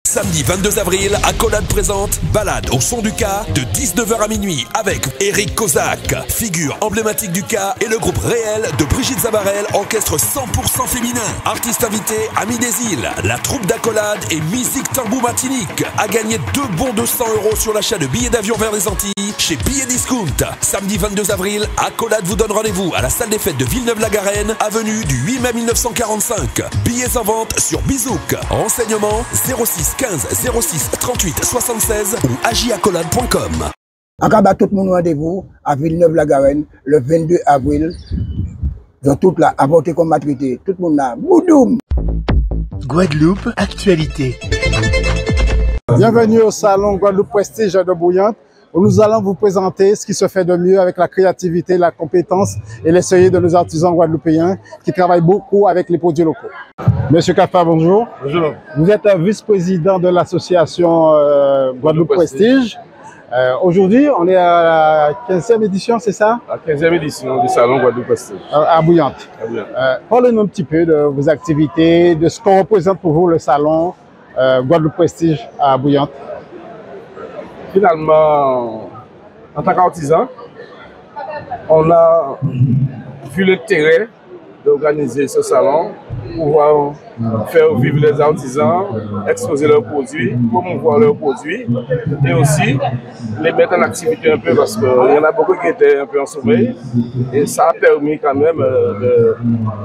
Samedi 22 avril, Accolade présente Balade au son du K de 19h à minuit avec Eric Kozak, figure emblématique du K, et le groupe Réel de Brigitte Zabarel, orchestre 100% féminin. Artiste invité, Ami des Îles, la troupe d'Accolade et Musique Tambou Martinique. À gagner 2 bons de 100 € sur l'achat de billets d'avion vers les Antilles chez Billets Discount. Samedi 22 avril, Accolade vous donne rendez-vous à la salle des fêtes de Villeneuve-la-Garenne, avenue du 8 mai 1945. Billets en vente sur Bizouk. Renseignements 06 15 06 38 76 ou agiaccolade.com. Encore tout le monde rendez-vous à Villeneuve-la-Garenne le 22 avril. Dans toute la avorté comme maturité. Tout le monde là. Boudoum! Guadeloupe, actualité. Bienvenue au salon Guadeloupe Prestige de Bouillante, où nous allons vous présenter ce qui se fait de mieux avec la créativité, la compétence et les sérieux de nos artisans guadeloupéens qui travaillent beaucoup avec les produits locaux. Monsieur Kaffa, bonjour. Bonjour. Vous êtes vice-président de l'association Guadeloupe Prestige. Aujourd'hui, on est à la 15e édition, c'est ça? La 15e édition du salon Guadeloupe Prestige. À Bouillante. Parlez-nous un petit peu de vos activités, de ce qu'on représente pour vous le salon Guadeloupe Prestige à Bouillante. Finalement, en tant qu'artisan, on a vu l'intérêt d'organiser ce salon pour pouvoir faire vivre les artisans, exposer leurs produits, promouvoir leurs produits et aussi les mettre en activité un peu parce qu'il y en a beaucoup qui étaient un peu en sommeil et ça a permis quand même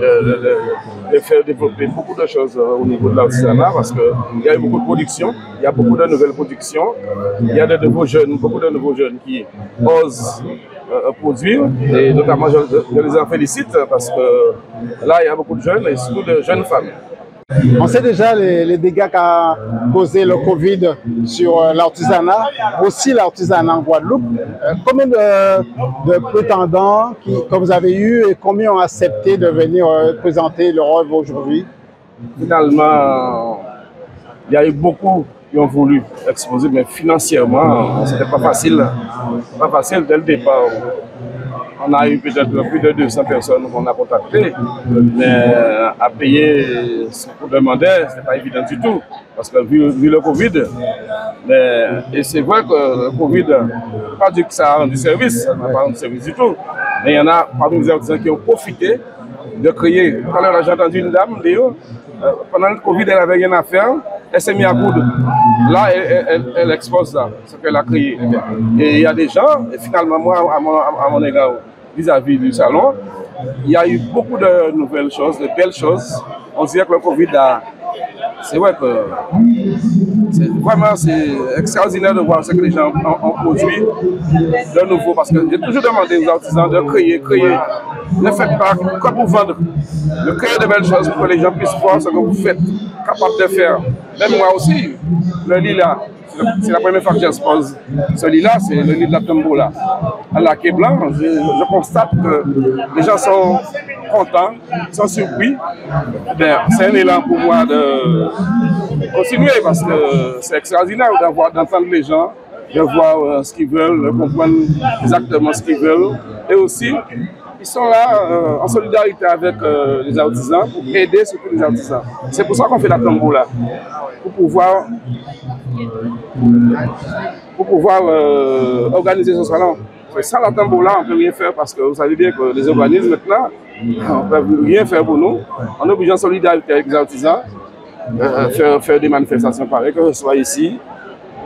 de faire développer beaucoup de choses au niveau de l'artisanat parce qu'il y a eu beaucoup de production, il y a beaucoup de nouvelles productions, il y a de nouveaux jeunes, beaucoup de nouveaux jeunes qui osent produire et notamment je les en félicite parce que là il y a beaucoup de jeunes et surtout de jeunes femmes. On sait déjà les dégâts qu'a causé le Covid sur l'artisanat, aussi l'artisanat en Guadeloupe. Combien de prétendants que vous avez eu et combien ont accepté de venir présenter leur œuvre aujourd'hui? Finalement, il y a eu beaucoup qui ont voulu exposer, mais financièrement, c'était pas facile. Pas facile dès le départ. On a eu peut-être plus de 200 personnes qu'on a contactées, mais à payer ce qu'on demandait, ce n'était pas évident du tout, parce que vu le Covid, et c'est vrai que le Covid, pas dit que ça a rendu service, ça n'a pas rendu service du tout, mais il y en a parmi les artisans qui ont profité de créer. Tout à l'heure, j'ai entendu une dame dire, pendant le Covid, elle n'avait rien à faire, elle s'est mise à coudre. Là, elle expose ça, ce qu'elle a créé. Et il y a des gens, et finalement, moi, à mon égard, vis-à-vis du salon, il y a eu beaucoup de nouvelles choses, de belles choses. On dirait que le Covid a... C'est vrai que... Vraiment, c'est extraordinaire de voir ce que les gens ont produit de nouveau. Parce que j'ai toujours demandé aux artisans de créer. Ne faites pas comme vous vendre. De créer de belles choses pour que les gens puissent voir ce que vous faites, capable de faire. Même moi aussi, le lilas, c'est la première fois que j'expose. Ce lilas, c'est le lit de la Tombola. À la quai blanc, je constate que les gens sont contents, sont surpris. C'est un élan pour moi de continuer parce que c'est extraordinaire d'entendre les gens, de voir ce qu'ils veulent, de comprendre exactement ce qu'ils veulent. Et aussi, ils sont là en solidarité avec les artisans pour aider surtout les artisans. C'est pour ça qu'on fait la Tombola, pour pouvoir organiser ce salon. Sans la Tombola, on ne peut rien faire parce que vous savez bien que les organismes maintenant, on ne peut rien faire pour nous. On est obligé en solidarité avec les artisans, faire des manifestations pareilles, que ce soit ici,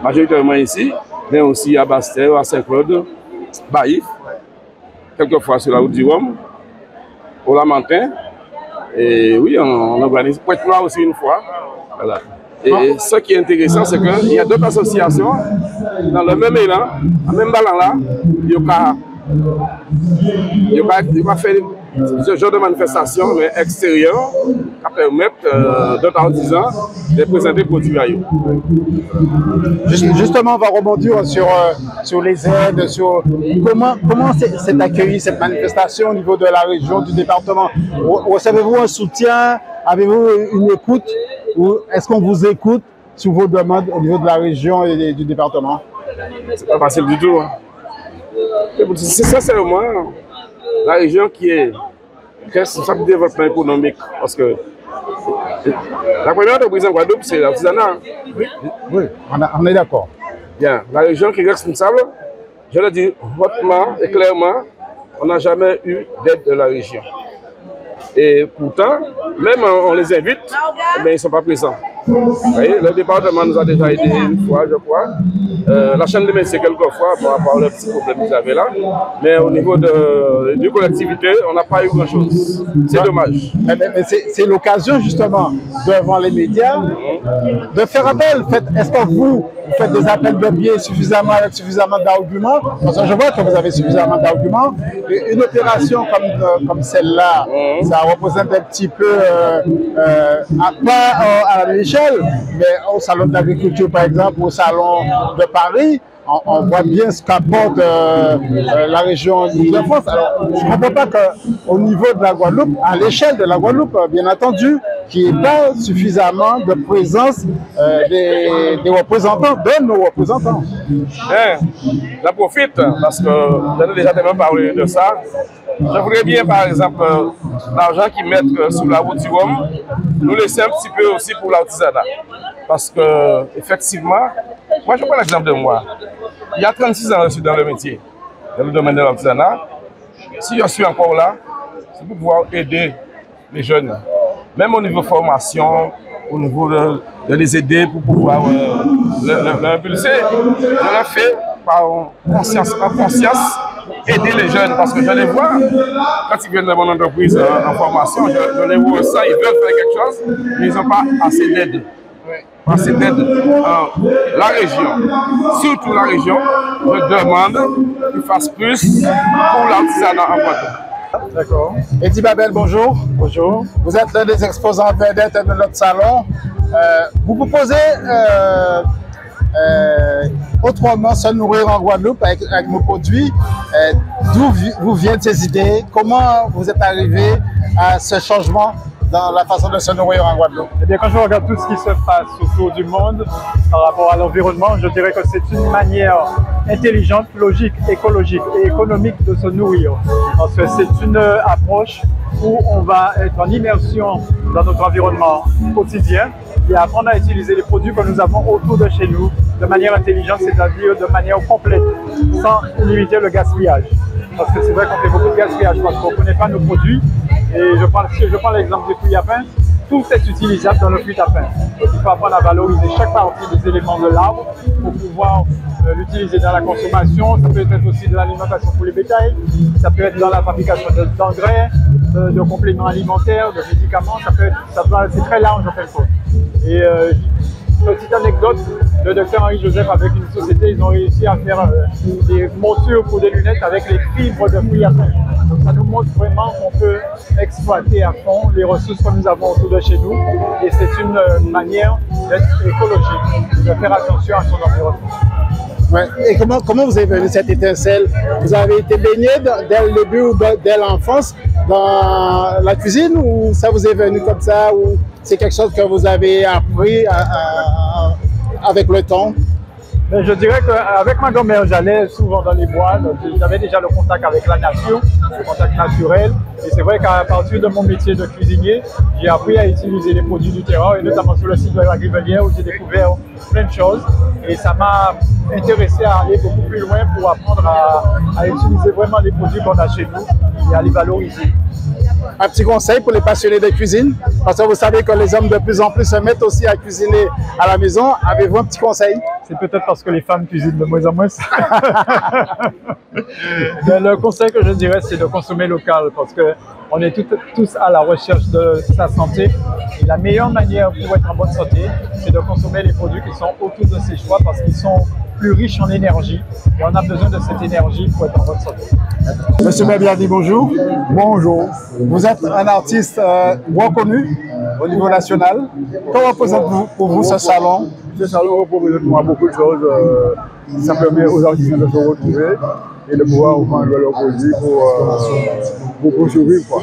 majoritairement ici, mais aussi à Bastère, à Saint-Claude, Baïf, quelquefois sur la route du Rhum, au Lamentin. Et oui, on organise Pointe-Noire aussi une fois. Voilà. Et ce qui est intéressant, c'est qu'il y a d'autres associations dans le même élan, en même ballon là, il va faire ce genre de manifestation mais extérieure qui permettre d'autres artisans de présenter produits à eux. Justement, on va rebondir sur les aides, sur comment c'est accueilli cette manifestation au niveau de la région, du département. Recevez-vous un soutien? Avez-vous une écoute? Ou est-ce qu'on vous écoute sur vos demandes au niveau de la région et du département? C'est pas facile du tout. C'est sincèrement la région qui est responsable du développement économique. Parce que La première entreprise en Guadeloupe, c'est l'artisanat. Oui, on est d'accord. Bien, la région qui est responsable, je le dis hautement et clairement, on n'a jamais eu d'aide de la région. Et pourtant, même on les invite, mais ils ne sont pas présents. Vous voyez, le département nous a déjà aidé une fois, je crois. La chaîne de métiers, quelquefois, par rapport aux petits problèmes qu'ils avaient là. Mais au niveau de collectivité, on n'a pas eu grand-chose. C'est dommage. Mais c'est l'occasion, justement, devant les médias, de faire appel. Est-ce que vous faites des appels de pied avec suffisamment d'arguments? Parce que je vois que vous avez suffisamment d'arguments. Une opération comme celle-là, ça représente un petit peu, pas à l'échelle, mais au salon de l'agriculture, par exemple, au salon de Paris, on voit bien ce qu'apporte la région de France. Alors, je ne comprends pas qu'au niveau de la Guadeloupe, à l'échelle de la Guadeloupe, bien entendu, qu'il n'y ait pas suffisamment de présence des représentants, de nos représentants. J'en profite, parce que j'en ai déjà tellement parlé de ça. Je voudrais bien, par exemple, l'argent qu'ils mettent sur la route du Rhum, nous laisser un petit peu aussi pour l'artisanat. Parce que, effectivement, moi je prends l'exemple de moi. Il y a 36 ans, je suis dans le métier, dans le domaine de l'artisanat. Si je suis encore là, c'est pour pouvoir aider les jeunes. Même au niveau formation, au niveau de les aider pour pouvoir l'impulser. Je l'ai fait par conscience, aider les jeunes, parce que je les vois, quand ils viennent de mon entreprise en formation, je les vois ça, ils veulent faire quelque chose, mais ils n'ont pas assez d'aide. Assez d'aide. La région, surtout la région, je demande qu'ils fassent plus pour l'artisanat en Guadeloupe. D'accord. Eddie Babel, bonjour. Bonjour. Vous êtes l'un des exposants vedettes de notre salon. Vous proposez autrement se nourrir en Guadeloupe avec nos produits. D'où vous viennent ces idées? Comment vous êtes arrivé à ce changement dans la façon de se nourrir en Guadeloupe? Eh bien, quand je regarde tout ce qui se passe autour du monde par rapport à l'environnement, je dirais que c'est une manière intelligente, logique, écologique et économique de se nourrir. Parce que c'est une approche où on va être en immersion dans notre environnement quotidien et apprendre à utiliser les produits que nous avons autour de chez nous de manière intelligente, c'est-à-dire de manière complète, sans limiter le gaspillage. Parce que c'est vrai qu'on fait beaucoup de gaspillage parce qu'on ne connaît pas nos produits. Et si je prends l'exemple du fruit à pain, tout est utilisable dans le fruit à pain. Donc il faut apprendre à valoriser chaque partie des éléments de l'arbre pour pouvoir l'utiliser dans la consommation. Ça peut être aussi de l'alimentation pour les bétails, ça peut être dans la fabrication d'engrais, de compléments alimentaires, de médicaments, c'est très large en fait. Et petite anecdote, le docteur Henri Joseph avec une société, ils ont réussi à faire des montures pour des lunettes avec les fibres de fruits à pain. Donc ça nous montre vraiment qu'on peut exploiter à fond les ressources que nous avons autour de chez nous et c'est une manière d'être écologique, de faire attention à son environnement. Ouais. Et comment vous avez venu cette étincelle? Vous avez été baigné dès le début ou dès l'enfance dans la cuisine ou ça vous est venu comme ça ou c'est quelque chose que vous avez appris avec le temps? Mais je dirais qu'avec ma grand-mère, j'allais souvent dans les bois, donc j'avais déjà le contact avec la nature, le contact naturel. Et c'est vrai qu'à partir de mon métier de cuisinier, j'ai appris à utiliser les produits du terroir, et notamment sur le site de la Grivelière où j'ai découvert plein de choses. Et ça m'a intéressé à aller beaucoup plus loin pour apprendre à utiliser vraiment les produits qu'on a chez nous et à les valoriser. Un petit conseil pour les passionnés de cuisine, parce que vous savez que les hommes de plus en plus se mettent aussi à cuisiner à la maison. Avez-vous un petit conseil? C'est peut-être parce que les femmes cuisinent de moins en moins. Le conseil que je dirais, c'est de consommer local, parce qu'on est tous à la recherche de sa santé. Et la meilleure manière pour être en bonne santé, c'est de consommer les produits qui sont autour de ses choix, parce qu'ils sont plus riches en énergie. Et on a besoin de cette énergie pour être en bonne santé. Monsieur Bebiadi, bonjour. Bonjour. Vous êtes un artiste reconnu au niveau national. Que représente pour vous ce salon? Ce salon représente beaucoup de choses. Ça permet aux artistes de se retrouver et de pouvoir vendre leurs produits pour survivre, quoi.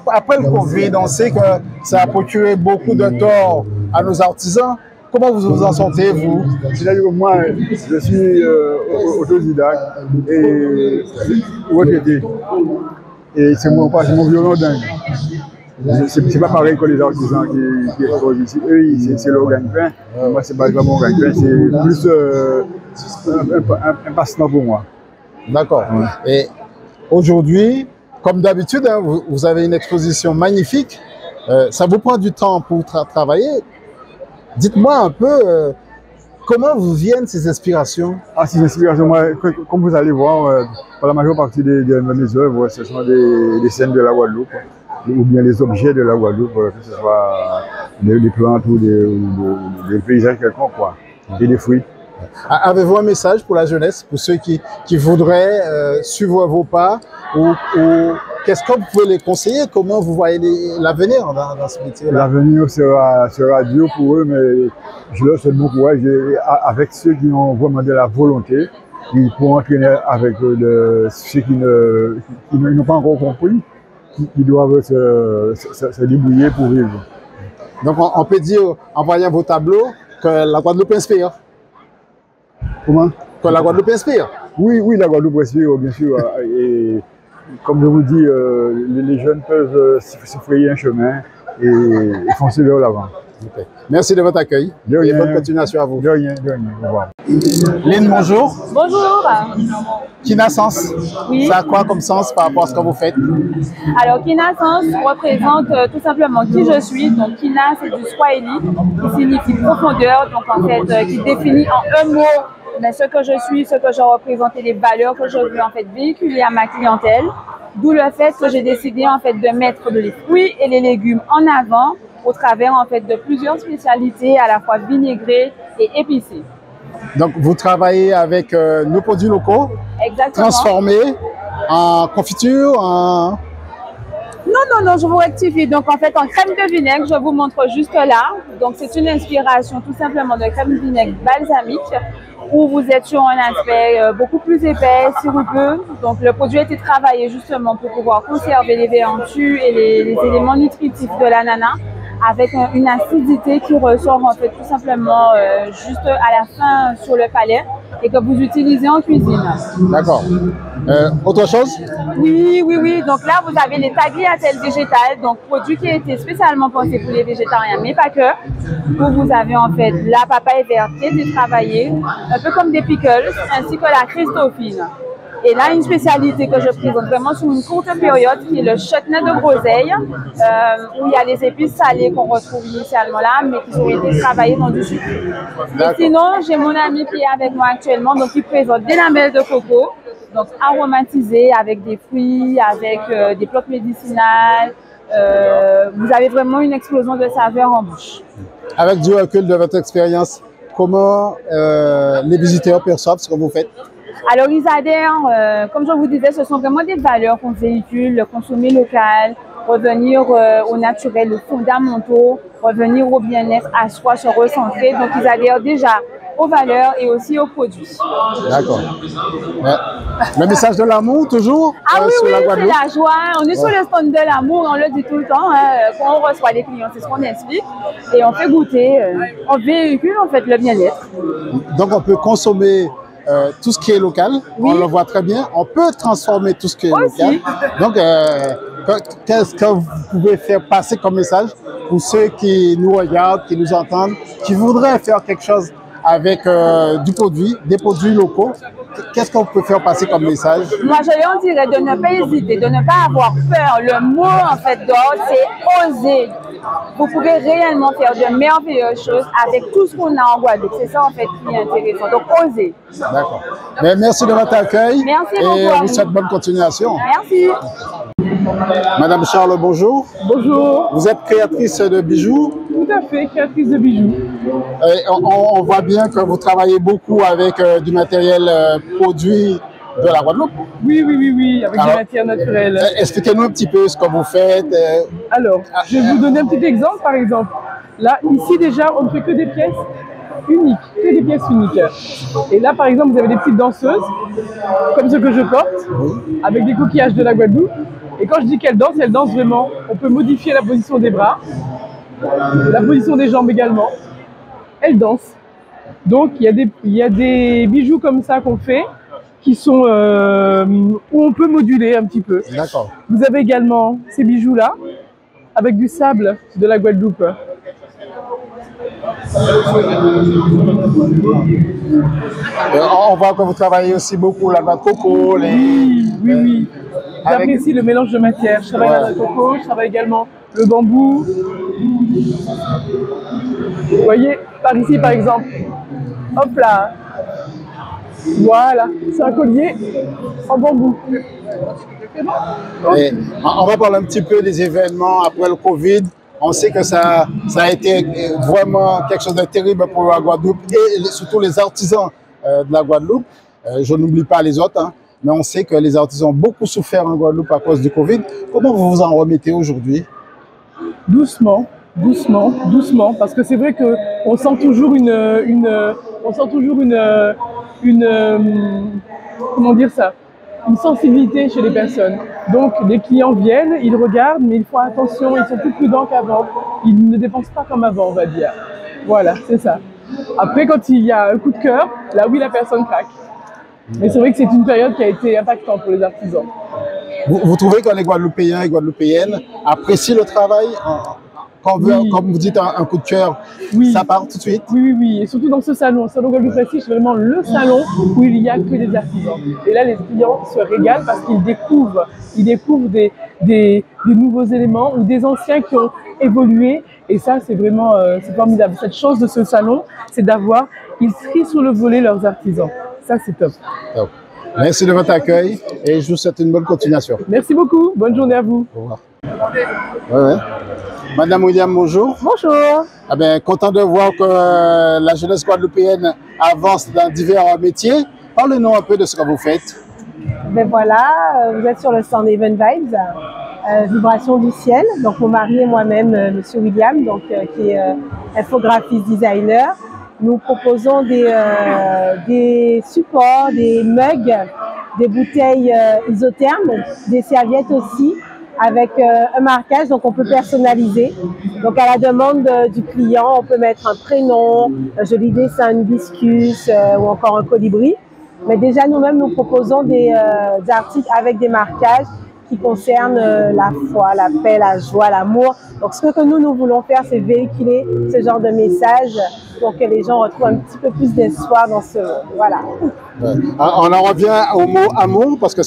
Après le Covid, on sait que ça a procuré beaucoup de tort à nos artisans. Comment vous vous en sortez, vous? C'est-à-dire que moi, je suis autodidacte et retraité. Et c'est mon violon dingue. C'est pas pareil que les artisans qui exposent ici. Eux, c'est leur gagne-pain. Moi, c'est pas vraiment mon gagne-pain, c'est plus un passe-temps pour moi. D'accord. Ouais. Et aujourd'hui, comme d'habitude, hein, vous avez une exposition magnifique. Ça vous prend du temps pour travailler. Dites-moi un peu comment vous viennent ces inspirations. Ah, ces inspirations, moi, comme vous allez voir, pour la majeure partie de mes œuvres, ce sont des scènes de la Guadeloupe, ou bien les objets de la Guadeloupe, que ce soit des plantes ou des paysages quelconques, quoi, et des fruits. Avez-vous un message pour la jeunesse, pour ceux qui voudraient suivre vos pas, ou qu'est-ce que vous pouvez les conseiller? Comment vous voyez l'avenir dans ce métier? L'avenir sera dur pour eux, mais je leur souhaite bon courage. Avec ceux qui ont vraiment de la volonté, ils pourront entraîner avec ceux qui n'ont pas encore compris, qui doivent se débrouiller pour vivre. Donc on peut dire, en voyant vos tableaux, que la Guadeloupe inspire. Comment? Que la Guadeloupe inspire. Oui, la Guadeloupe inspire, bien sûr. Et comme je vous dis, les jeunes peuvent se frayer un chemin et foncer vers l'avant. Okay. Merci de votre accueil. De rien. Et bonne continuation à vous. De rien, de rien. Au revoir. Lynn, bonjour. Bonjour. Kina Sens, oui. Ça a quoi comme sens par rapport à ce que vous faites? Alors, Kina Sens représente tout simplement qui je suis. Donc, Kina, c'est du Swahili, qui signifie profondeur, donc en fait, qui définit en un mot ce que je suis, ce que je représente et les valeurs que je veux en fait véhiculer à ma clientèle. D'où le fait que j'ai décidé en fait de mettre les fruits et les légumes en avant au travers en fait de plusieurs spécialités à la fois vinaigrées et épicées. Donc vous travaillez avec nos produits locaux, exactement, transformés en confiture, en... Non, je vous rectifie. Donc en fait en crème de vinaigre, je vous montre juste là. Donc c'est une inspiration tout simplement de crème de vinaigre balsamique, où vous êtes sur un aspect beaucoup plus épais, sirupeux. Donc le produit a été travaillé justement pour pouvoir conserver les vertus et les éléments nutritifs de l'ananas, avec une acidité qui ressort en fait tout simplement juste à la fin sur le palais et que vous utilisez en cuisine. D'accord. Autre chose? Oui. Donc là, vous avez les tagliatelles végétales, donc produit qui a été spécialement pensé pour les végétariens, mais pas que. Vous avez en fait la papaye verte qui a été travaillée, un peu comme des pickles, ainsi que la Christophine. Et là, une spécialité que je présente vraiment sur une courte période, qui est le chutney de groseille, où il y a les épices salées qu'on retrouve initialement là, mais qui ont été travaillées dans du sucre. Et sinon, j'ai mon ami qui est avec moi actuellement, donc qui présente des lamelles de coco, donc aromatisées avec des fruits, avec des plantes médicinales. Vous avez vraiment une explosion de saveurs en bouche. Avec du recul de votre expérience, comment les visiteurs perçoivent ce que vous faites? Alors, ils adhèrent, comme je vous disais, ce sont vraiment des valeurs qu'on véhicule, le consommer local, revenir au naturel, aux fondamentaux, revenir au bien-être, à soi, se recentrer. Donc, ils adhèrent déjà aux valeurs et aussi aux produits. D'accord. Le message de l'amour, toujours oui, sur la Guadeloupe? C'est la joie. On est sur le stand de l'amour, on le dit tout le temps. Quand on reçoit les clients, c'est ce qu'on explique. Et on fait goûter, on véhicule en fait le bien-être. Donc, on peut consommer tout ce qui est local, oui. On le voit très bien. On peut transformer tout ce qui est local. Donc, qu'est-ce que vous pouvez faire passer comme message pour ceux qui nous regardent, qui nous entendent, qui voudraient faire quelque chose avec des produits locaux? Qu'est-ce qu'on peut faire passer comme message? Moi, je leur dirais de ne pas hésiter, de ne pas avoir peur. Le mot, en fait, d'ordre, c'est oser. Vous pouvez réellement faire de merveilleuses choses avec tout ce qu'on a en Guadeloupe. C'est ça, en fait, qui est intéressant. Donc, osez. D'accord. Mais merci de votre accueil. Merci beaucoup. Et on vous souhaite bonne continuation. Merci. Madame Charles, bonjour. Bonjour. Vous êtes créatrice de bijoux? Tout à fait, créatrice de bijoux. On voit bien que vous travaillez beaucoup avec du matériel produit de la Guadeloupe. Oui, avec des matières naturelles. Expliquez-nous un petit peu ce que vous faites. Alors, je vais vous donner un petit exemple, par exemple. Là, ici déjà, on ne fait que des pièces uniques, que des pièces uniques. Et là, par exemple, vous avez des petites danseuses, comme ce que je porte, avec des coquillages de la Guadeloupe. Et quand je dis qu'elles dansent vraiment. On peut modifier la position des bras, la position des jambes également. Elles dansent. Donc, il y a des bijoux comme ça qu'on fait, qui sont où on peut moduler un petit peu. D'accord. Vous avez également ces bijoux-là, avec du sable de la Guadeloupe. On voit que vous travaillez aussi beaucoup la noix de coco. Oui. J'apprécie le mélange de matières. Je travaille la noix de coco, je travaille également le bambou. Vous voyez, par ici par exemple, hop là, voilà, c'est un collier en bambou. Et on va parler un petit peu des événements après le Covid. On sait que ça a été vraiment quelque chose de terrible pour la Guadeloupe et surtout les artisans de la Guadeloupe. Je n'oublie pas les autres, hein, mais on sait que les artisans ont beaucoup souffert en Guadeloupe à cause du Covid. Comment vous vous en remettez aujourd'hui? Doucement, parce que c'est vrai qu'on sent toujours comment dire ça, une sensibilité chez les personnes. Donc les clients viennent, ils regardent, mais ils font attention, ils sont plus prudents qu'avant. Ils ne dépensent pas comme avant, on va dire. Voilà, c'est ça. Après, quand il y a un coup de cœur, là oui, la personne craque. Mais c'est vrai que c'est une période qui a été impactante pour les artisans. Vous trouvez que les Guadeloupéens et Guadeloupéennes apprécient le travail quand comme vous dites, un coup de cœur, ça part tout de suite? Oui. Et surtout dans ce salon. Le salon Guadeloupe Prestige, c'est vraiment le salon où il n'y a que des artisans. Et là, les clients se régalent parce qu'ils découvrent des nouveaux éléments ou des anciens qui ont évolué. Et ça, c'est vraiment c'est formidable. Cette chance de ce salon, c'est ils trient sur le volet leurs artisans. Ça, c'est top. Merci de votre accueil et je vous souhaite une bonne continuation. Merci beaucoup. Bonne journée à vous. Au revoir. Madame William, bonjour. Bonjour. Ah ben, content de voir que la jeunesse guadeloupéenne avance dans divers métiers. Parlez-nous un peu de ce que vous faites. Ben voilà, vous êtes sur le stand Even Vibes, Vibration du ciel. Donc mon mari et moi-même, Monsieur William, donc, qui est infographiste designer. Nous proposons des supports, des mugs, des bouteilles isothermes, des serviettes aussi, avec un marquage, donc on peut personnaliser. Donc à la demande du client, on peut mettre un prénom, un joli dessin, une hibiscus ou encore un colibri. Mais déjà nous-mêmes, nous proposons des articles avec des marquages qui concernent la foi, la paix, la joie, l'amour. Donc ce que nous voulons faire, c'est véhiculer ce genre de message pour que les gens retrouvent un petit peu plus d'espoir dans ce monde. Voilà. On en revient au mot amour parce que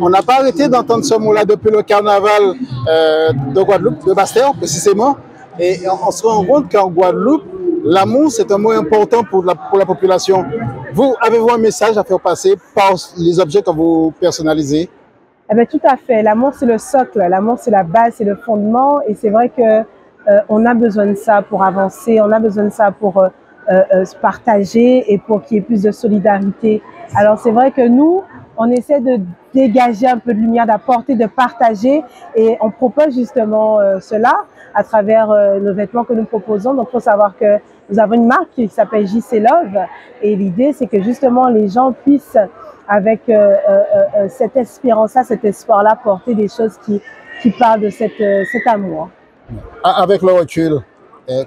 on n'a pas arrêté d'entendre ce mot-là depuis le carnaval de Guadeloupe, de Basse-Terre précisément. Et on se rend compte qu'en Guadeloupe, l'amour, c'est un mot important pour la population. Avez-vous un message à faire passer par les objets que vous personnalisez? Eh bien, tout à fait. L'amour, c'est le socle. L'amour, c'est la base, c'est le fondement. Et c'est vrai que on a besoin de ça pour avancer. On a besoin de ça pour se partager et pour qu'il y ait plus de solidarité. Alors, c'est vrai que nous, on essaie de dégager un peu de lumière, d'apporter, de partager. Et on propose justement cela à travers nos vêtements que nous proposons. Donc, il faut savoir que nous avons une marque qui s'appelle JC Love. Et l'idée, c'est que justement, les gens puissent avec cette espérance-là, cet espoir-là, porter des choses qui parlent de cet amour. Avec le recul,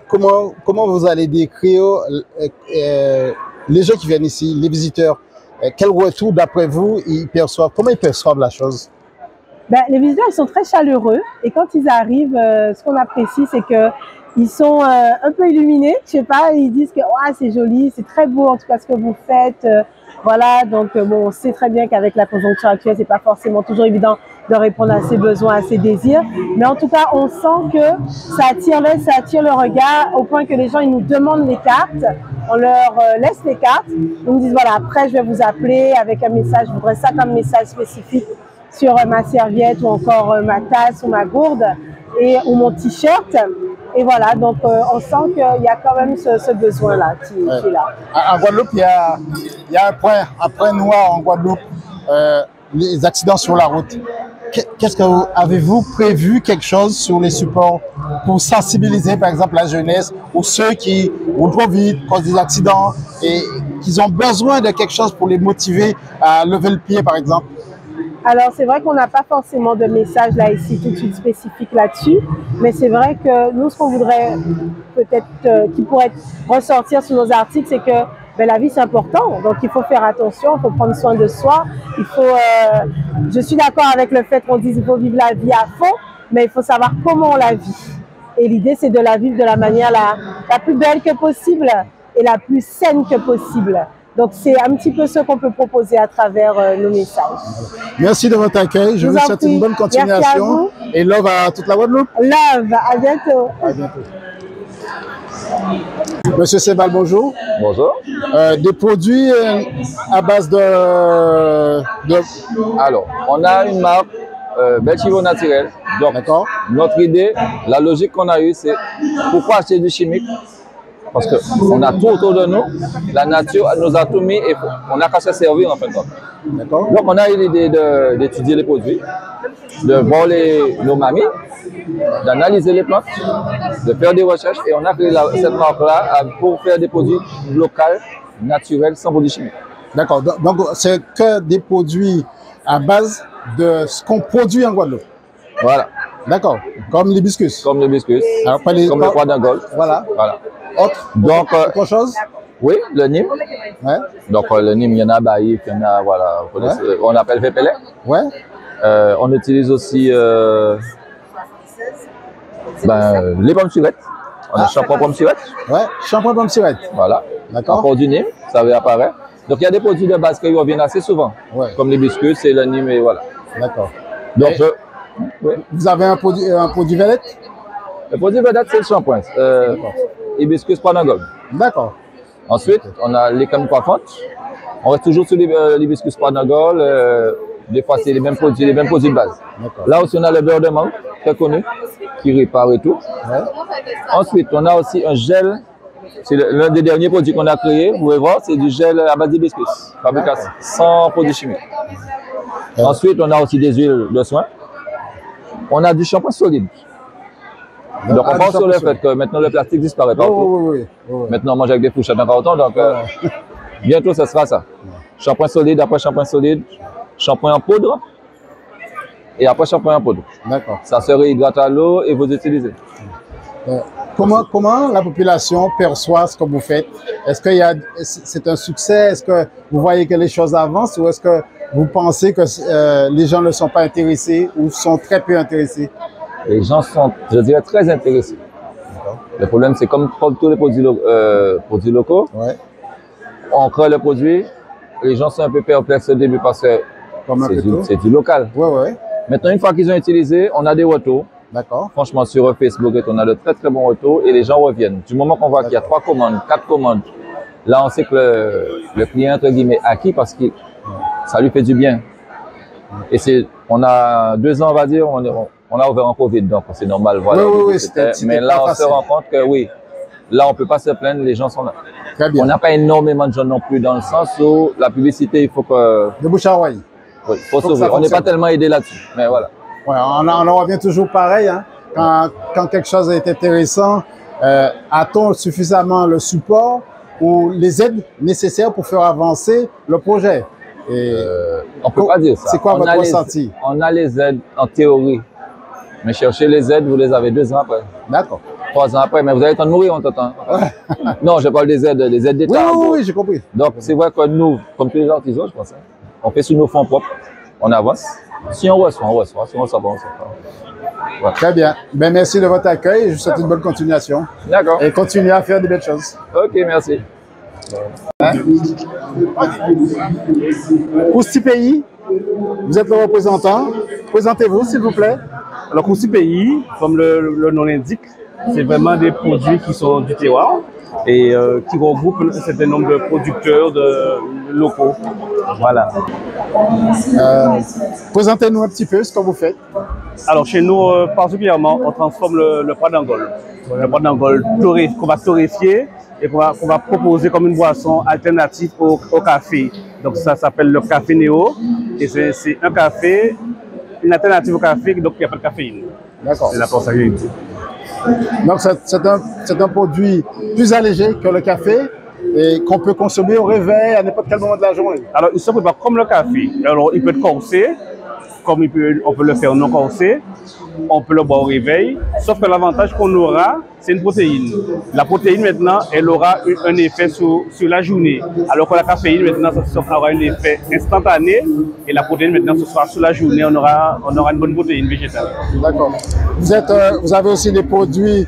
comment vous allez décrire les gens qui viennent ici, les visiteurs? Quel retour, d'après vous, ils perçoivent? Comment ils perçoivent la chose? Ben, les visiteurs, ils sont très chaleureux et quand ils arrivent, ce qu'on apprécie, c'est que ils sont un peu illuminés, je sais pas, ils disent que oh, c'est joli, c'est très beau en tout cas ce que vous faites. Voilà, donc bon, on sait très bien qu'avec la conjoncture actuelle, c'est pas forcément toujours évident de répondre à ses besoins, à ses désirs. Mais en tout cas, on sent que ça attire l'œil, ça attire le regard, au point que les gens, ils nous demandent les cartes. On leur laisse les cartes. Ils nous disent, voilà, après, je vais vous appeler avec un message. Je voudrais ça comme message spécifique sur ma serviette ou encore ma tasse ou ma gourde ou mon t-shirt. Et voilà, donc on sent qu'il y a quand même ce besoin-là qui est là. En Guadeloupe, il y a un point noir en Guadeloupe, les accidents sur la route. Avez-vous prévu quelque chose sur les supports pour sensibiliser par exemple la jeunesse ou ceux qui roulent trop vite, causent des accidents et qui ont besoin de quelque chose pour les motiver à lever le pied par exemple? Alors, c'est vrai qu'on n'a pas forcément de message là ici tout de suite spécifique là-dessus, mais c'est vrai que nous, ce qu'on voudrait peut-être qui pourrait ressortir sur nos articles, c'est que la vie, c'est important. Donc, il faut faire attention, il faut prendre soin de soi. Je suis d'accord avec le fait qu'on dise qu'il faut vivre la vie à fond, mais il faut savoir comment on la vit. Et l'idée, c'est de la vivre de la manière la plus belle que possible et la plus saine que possible. Donc, c'est un petit peu ce qu'on peut proposer à travers nos messages. Merci de votre accueil. Je vous souhaite une bonne continuation. Et love à toute la Guadeloupe. Love, à bientôt. À bientôt. Monsieur Sebal, bonjour. Bonjour. Des produits à base de... Alors, on a une marque Belchivo naturel. Donc, notre idée, la logique qu'on a eue, c'est pourquoi acheter du chimique? Parce qu'on a tout autour de nous, la nature nous a tout mis et on n'a qu'à se servir en fin de compte. Donc on a eu l'idée d'étudier les produits, de voir nos mamies, d'analyser les plantes, de faire des recherches et on a créé cette marque-là pour faire des produits locaux, naturels, sans produits chimiques. D'accord, donc c'est que des produits à base de ce qu'on produit en Guadeloupe. Voilà. D'accord, comme l'hibiscus. Comme l'hibiscus, comme le pois d'Angole. Voilà. Autre, donc, autre chose? Oui, le Nîmes. Ouais. Donc le Nîmes, il y en a Baïf, il y en a, voilà, on appelle Vépélé. Ouais. On utilise aussi les pommes cirettes. On a shampoing pomme cirette. Ouais, shampoing pomme cirette. Voilà. D'accord. Encore du Nîmes, ça réapparaît. Donc il y a des produits de base qui reviennent assez souvent, comme l'hibiscus et le Nîmes et voilà. D'accord. Donc, vous avez un produit vedette? Le produit vedette, c'est le shampoing. Hibiscus pois d'Angole. D'accord. Ensuite, on a les crèmes coiffantes. On reste toujours sur l'hibiscus pois d'Angole. Des fois, c'est les mêmes produits de base. Là aussi, on a le beurre de mangue, très connu, qui répare et tout. Ouais. Ensuite, on a aussi un gel. C'est l'un des derniers produits qu'on a créé. Vous pouvez voir, c'est du gel à base d'hibiscus, fabrication, sans produits chimiques. Ouais. Ensuite, on a aussi des huiles de soin. On a du shampoing solide. Donc on pense sur le fait que maintenant le plastique disparaît partout. Maintenant on mange avec des fourchettes en carton, donc bientôt ce sera ça. Shampoing solide, après shampoing solide, shampoing en poudre et après shampoing en poudre. D'accord. Ça se réhydrate à l'eau et vous utilisez. Comment la population perçoit ce que vous faites? Est-ce que c'est un succès? Est-ce que vous voyez que les choses avancent ou est-ce que vous pensez que les gens ne sont pas intéressés ou sont très peu intéressés? Les gens sont, je dirais, très intéressés. Le problème, c'est comme tous les produits locaux. Ouais. On crée le produit, les gens sont un peu perplexes au début parce que c'est du local. Maintenant, une fois qu'ils ont utilisé, on a des retours. D'accord. Franchement, sur Facebook, on a de très très bons retours et les gens reviennent. Du moment qu'on voit qu'il y a 3 commandes, 4 commandes, là, on sait que le client, entre guillemets, acquis parce que ça lui fait du bien. Et on a 2 ans, on va dire, on a ouvert en Covid, donc c'est normal. Voilà, mais là, on se rend compte que oui, là, on ne peut pas se plaindre, les gens sont là. Très bien. On n'a pas énormément de gens non plus, dans le sens où la publicité, il faut que... De bouche à oreille. Oui, il faut s'ouvrir. On n'est pas tellement aidé là-dessus, mais voilà. Ouais, on en revient toujours pareil. Hein. Quand quelque chose est intéressant, a-t-on suffisamment le support ou les aides nécessaires pour faire avancer le projet? On ne peut pas dire ça. C'est quoi votre ressenti? On a les aides en théorie. Mais chercher les aides, vous les avez 2 ans après. D'accord. 3 ans après, mais vous allez t'en nourrir en temps. Non, je parle des aides d'État. Oui, j'ai compris. Donc, c'est vrai que nous, comme tous les artisans, je pense, on fait sur nos fonds propres, on avance. Si on reçoit, on reçoit. Si on reçoit pas, on reçoit pas. Voilà. Très bien. Ben, merci de votre accueil et je vous souhaite une bonne continuation. D'accord. Et continuez à faire de belles choses. Ok, merci. Kousti Pays, vous êtes le représentant. Présentez-vous, s'il vous plaît. Alors, Kousti Pays, comme le nom l'indique, c'est vraiment des produits qui sont du terroir et qui regroupent un certain nombre de producteurs locaux. Voilà. Présentez-nous un petit peu ce que vous faites. Alors, chez nous, particulièrement, on transforme le pois d'Angole. Le pois d'Angole qu'on va torréfier et qu'on va proposer comme une boisson alternative au café. Donc, ça s'appelle le café néo. Et c'est un café, une alternative au café, donc il n'y a pas de caféine. D'accord. C'est la force agréable. Donc, c'est un produit plus allégé que le café et qu'on peut consommer au réveil à n'importe quel moment de la journée. Alors, il se prépare comme le café. Alors, il peut être corsé, comme on peut le faire non corsé, on peut le boire au réveil, sauf que l'avantage qu'on aura, c'est une protéine. La protéine maintenant, elle aura un effet sur la journée, alors que la caféine maintenant, ça aura un effet instantané, et la protéine maintenant, ce sera sur la journée, on aura une bonne protéine végétale. D'accord. Vous avez aussi des produits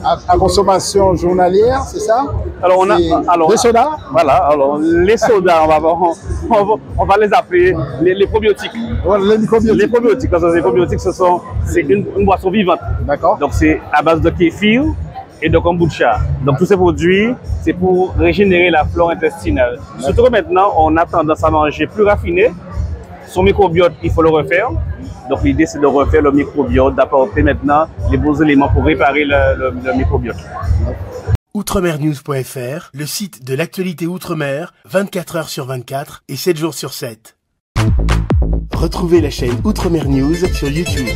à consommation journalière, c'est ça? Alors des sodas? Voilà, alors les sodas, on va les appeler les probiotiques. Les probiotiques, parce que les probiotiques, c'est une boisson vivante. D'accord. Donc c'est à base de kéfir et de kombucha. Donc tous ces produits, c'est pour régénérer la flore intestinale. Surtout que maintenant, on a tendance à manger plus raffiné. Son microbiote, il faut le refaire. Donc l'idée, c'est de refaire le microbiote, d'apporter maintenant les beaux éléments pour réparer le microbiote. Outremernews.fr, le site de l'actualité Outre-mer, 24 heures sur 24 et 7 jours sur 7. Retrouvez la chaîne Outremer News sur YouTube.